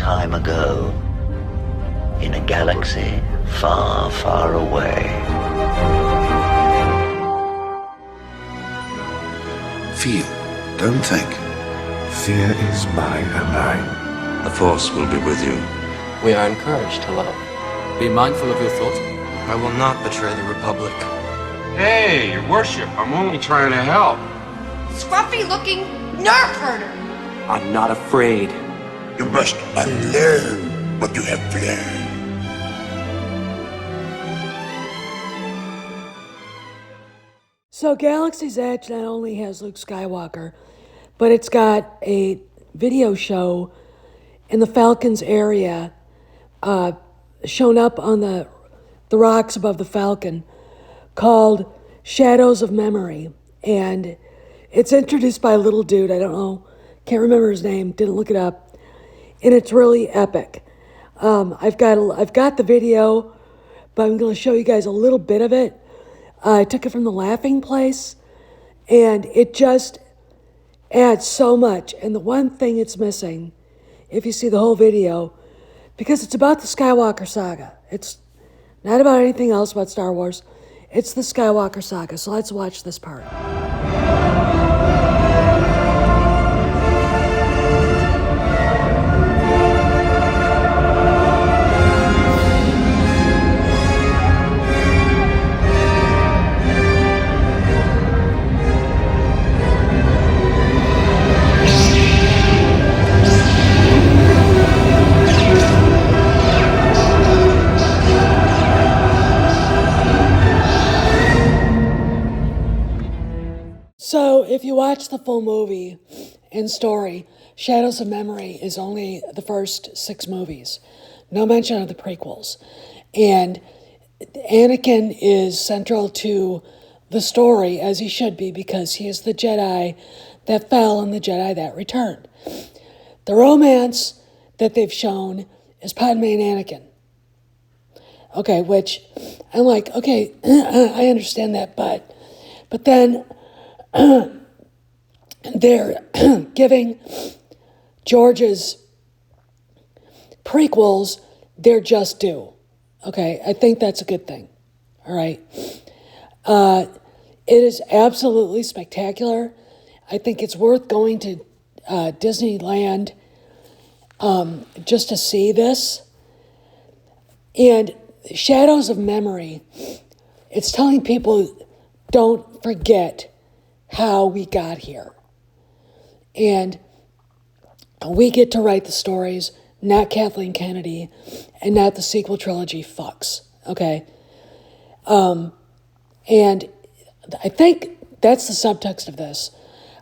time ago, in a galaxy far, far away. Feel, don't think. Fear is my ally. The Force will be with you. We are encouraged to love. Be mindful of your thoughts. I will not betray the Republic. Hey, your worship, I'm only trying to help. Scruffy-looking nerf herder. I'm not afraid. You must unlearn what you have learned. So Galaxy's Edge not only has Luke Skywalker, but it's got a video show in the Falcon's area shown up on the rocks above the Falcon called Shadows of Memory. And it's introduced by a little dude, I don't know, can't remember his name, didn't look it up. And it's really epic. I've got the video, but I'm going to show you guys a little bit of it. I took it from the Laughing Place, and it just adds so much. And the one thing it's missing, if you see the whole video, because it's about the Skywalker saga. It's not about anything else about Star Wars. It's the Skywalker saga. So let's watch this part. So if you watch the full movie and story, Shadows of Memory is only the first 6 movies. No mention of the prequels. And Anakin is central to the story, as he should be, because he is the Jedi that fell and the Jedi that returned. The romance that they've shown is Padme and Anakin. Okay, which I'm like, okay, I understand that, but then they're giving George's prequels their just due. Okay, I think that's a good thing. All right. It is absolutely spectacular. I think it's worth going to Disneyland just to see this. And Shadows of Memory, it's telling people, don't forget how we got here. And we get to write the stories, not Kathleen Kennedy, and not the sequel trilogy fucks, okay? And I think that's the subtext of this.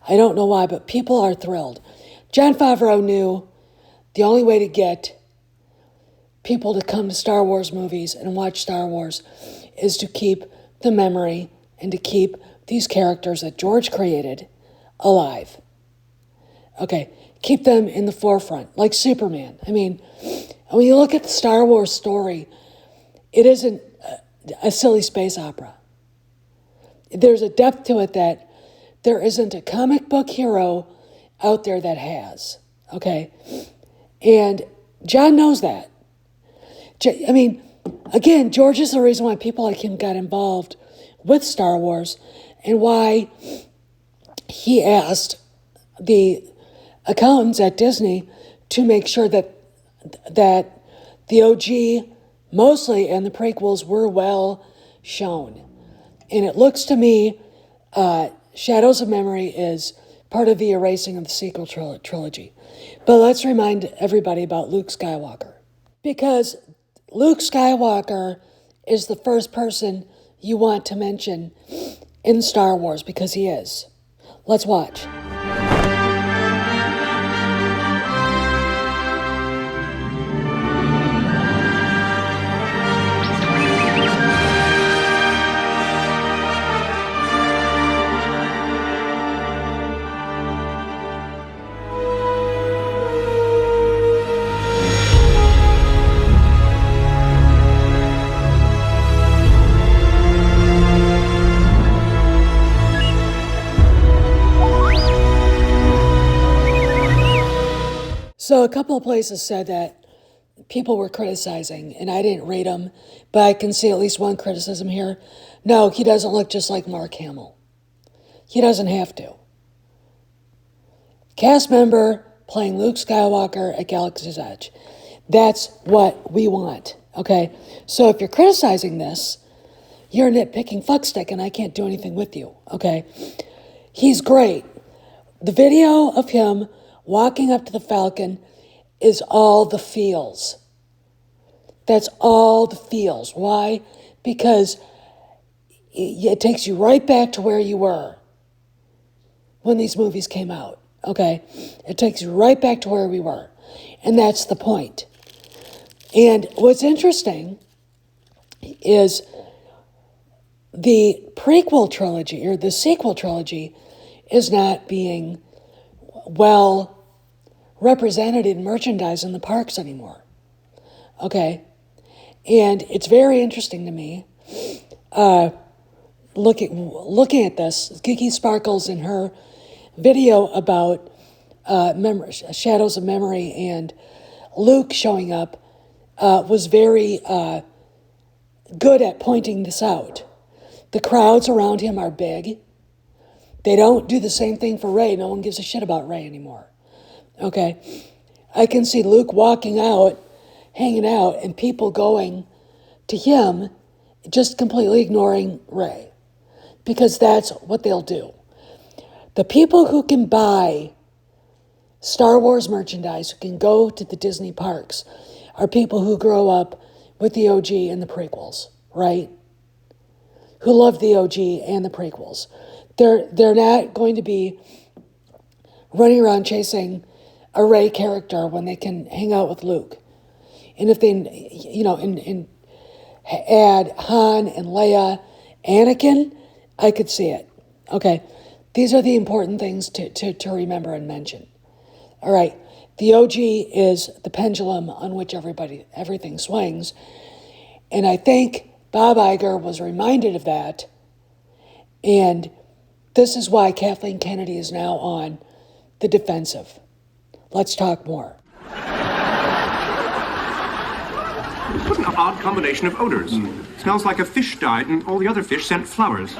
I don't know why, but people are thrilled. Jon Favreau knew the only way to get people to come to Star Wars movies and watch Star Wars is to keep the memory and to keep these characters that George created alive. Okay, keep them in the forefront, like Superman. I mean, when you look at the Star Wars story, it isn't a silly space opera. There's a depth to it that there isn't a comic book hero out there that has, okay? And John knows that. I mean, again, George is the reason why people like him got involved with Star Wars and why he asked the accountants at Disney to make sure that the OG mostly and the prequels were well shown. And it looks to me, Shadows of Memory is part of the erasing of the sequel trilogy. But let's remind everybody about Luke Skywalker. Because Luke Skywalker is the first person you want to mention in Star Wars, because he is. Let's watch. So a couple of places said that people were criticizing, and I didn't rate them, but I can see at least one criticism here. No, he doesn't look just like Mark Hamill. He doesn't have to. Cast member playing Luke Skywalker at Galaxy's Edge. That's what we want, okay? So if you're criticizing this, you're a nitpicking fuckstick, and I can't do anything with you, okay? He's great. The video of him walking up to the Falcon is all the feels. That's all the feels. Why? Because it takes you right back to where you were when these movies came out, okay? It takes you right back to where we were, and that's the point. And what's interesting is the prequel trilogy, or the sequel trilogy, is not being well represented in merchandise in the parks anymore. Okay? And it's very interesting to me, looking at this. Kiki Sparkles in her video about Shadows of Memory and Luke showing up was very good at pointing this out. The crowds around him are big. They don't do the same thing for Rey. No one gives a shit about Rey anymore. Okay? I can see Luke walking out, hanging out, and people going to him, just completely ignoring Rey. Because that's what they'll do. The people who can buy Star Wars merchandise, who can go to the Disney parks, are people who grow up with the OG and the prequels, right? Who love the OG and the prequels. They're not going to be running around chasing a Rey character when they can hang out with Luke. And if they, and add Han and Leia, Anakin, I could see it. Okay, these are the important things to remember and mention. All right, the OG is the pendulum on which everything swings. And I think Bob Iger was reminded of that. And this is why Kathleen Kennedy is now on the defensive. Let's talk more. What an odd combination of odors. Smells like a fish died and all the other fish sent flowers.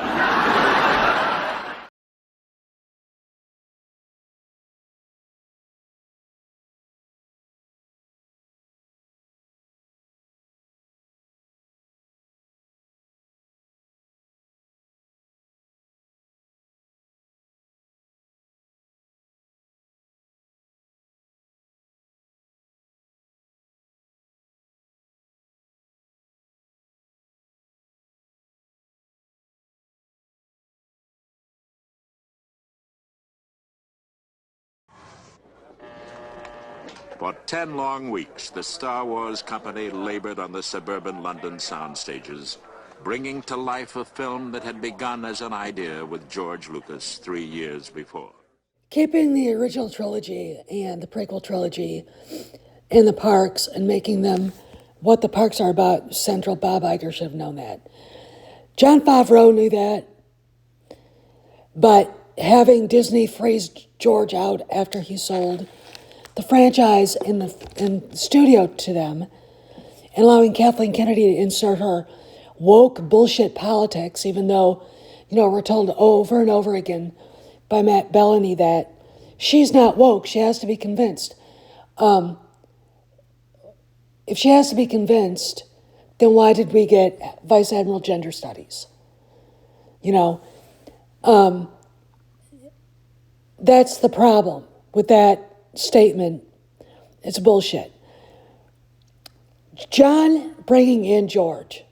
For 10 long weeks, the Star Wars company labored on the suburban London sound stages, bringing to life a film that had begun as an idea with George Lucas 3 years before. Keeping the original trilogy and the prequel trilogy in the parks and making them what the parks are about, central. Bob Iger should have known that. Jon Favreau knew that, but having Disney freeze George out after he sold the franchise in the studio to them, and allowing Kathleen Kennedy to insert her woke bullshit politics, even though, we're told over and over again by Matt Bellany that she's not woke, she has to be convinced. If she has to be convinced, then why did we get Vice Admiral Gender Studies? That's the problem with that statement. It's bullshit. John bringing in George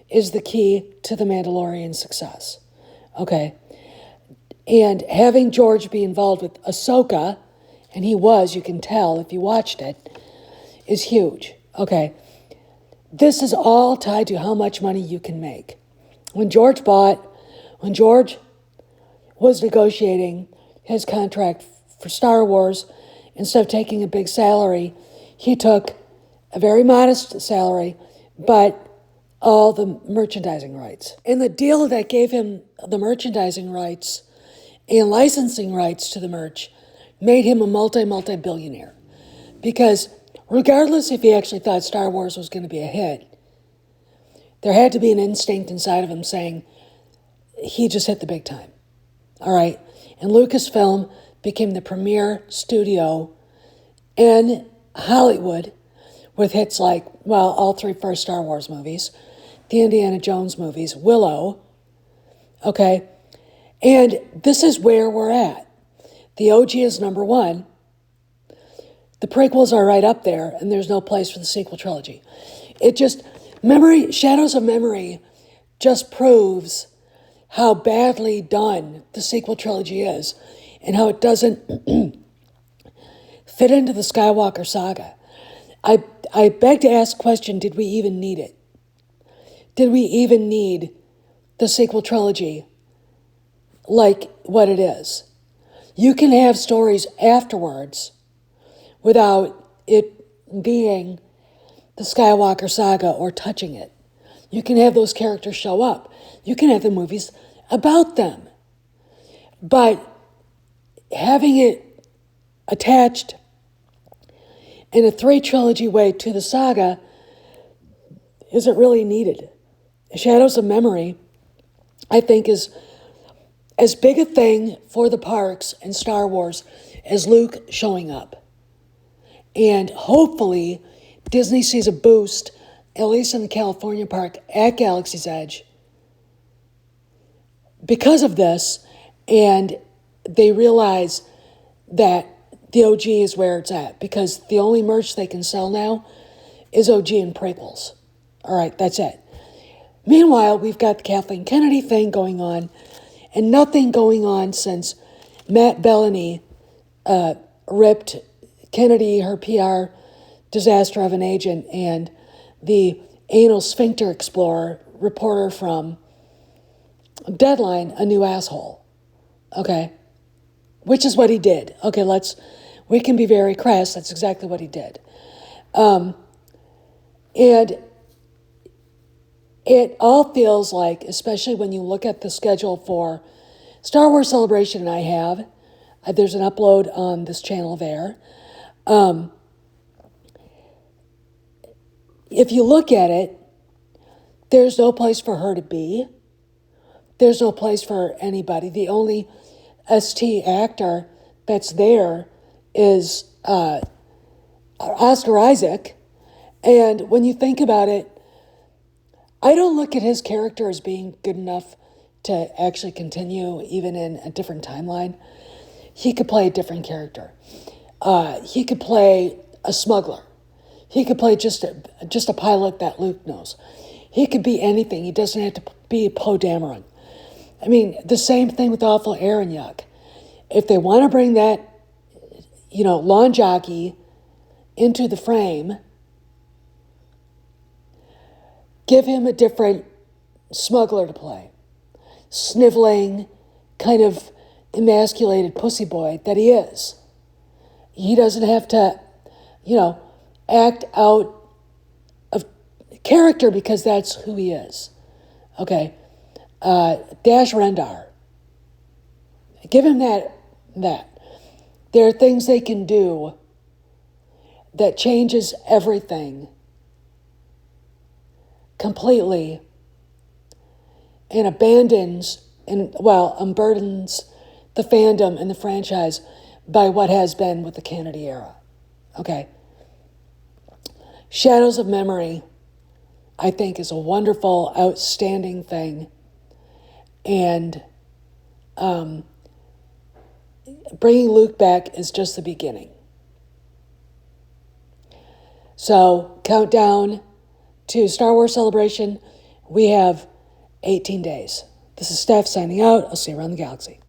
is the key to the Mandalorian success. Okay? And having George be involved with Ahsoka, and he was, you can tell if you watched it, is huge. Okay? This is all tied to how much money you can make. When George was negotiating his contract for Star Wars, instead of taking a big salary, he took a very modest salary, but all the merchandising rights. And the deal that gave him the merchandising rights and licensing rights to the merch made him a multi-billionaire. Because regardless if he actually thought Star Wars was going to be a hit, there had to be an instinct inside of him saying, he just hit the big time. All right? And Lucasfilm became the premier studio in Hollywood with hits like, well, all three first Star Wars movies, the Indiana Jones movies, Willow, okay? And this is where we're at. The OG is number one. The prequels are right up there, and there's no place for the sequel trilogy. It just, Shadows of Memory just proves how badly done the sequel trilogy is and how it doesn't fit into the Skywalker saga. I beg to ask the question, did we even need it? Did we even need the sequel trilogy like what it is? You can have stories afterwards without it being the Skywalker saga or touching it. You can have those characters show up. You can have the movies about them. But having it attached in a three-trilogy way to the saga isn't really needed. Shadows of Memory, I think, is as big a thing for the parks and Star Wars as Luke showing up. And hopefully, Disney sees a boost, at least in the California park at Galaxy's Edge, because of this, and they realize that the OG is where it's at, because the only merch they can sell now is OG and prequels. All right, that's it. Meanwhile, we've got the Kathleen Kennedy thing going on, and nothing going on since Matt Bellany ripped Kennedy, her PR disaster of an agent, and the anal sphincter explorer reporter from Deadline a new asshole. Okay? Which is what he did. Okay, we can be very crass. That's exactly what he did. And it all feels like, especially when you look at the schedule for Star Wars Celebration, and I have, there's an upload on this channel there. If you look at it, there's no place for her to be. There's no place for anybody. The only ST actor that's there is Oscar Isaac. And when you think about it, I don't look at his character as being good enough to actually continue even in a different timeline. He could play a different character. He could play a smuggler. He could play just a pilot that Luke knows. He could be anything. He doesn't have to be Poe Dameron. I mean, the same thing with Awful Aaron Yuck. If they want to bring that, lawn jockey into the frame, give him a different smuggler to play. Sniveling, kind of emasculated pussy boy that he is. He doesn't have to, act out of character because that's who he is. Okay. Dash Rendar. Give him that. There are things they can do that changes everything completely and unburdens the fandom and the franchise by what has been with the Kennedy era. Okay. Shadows of Memory, I think, is a wonderful, outstanding thing. And bringing Luke back is just the beginning. So, countdown to Star Wars Celebration. We have 18 days. This is Steph signing out. I'll see you around the galaxy.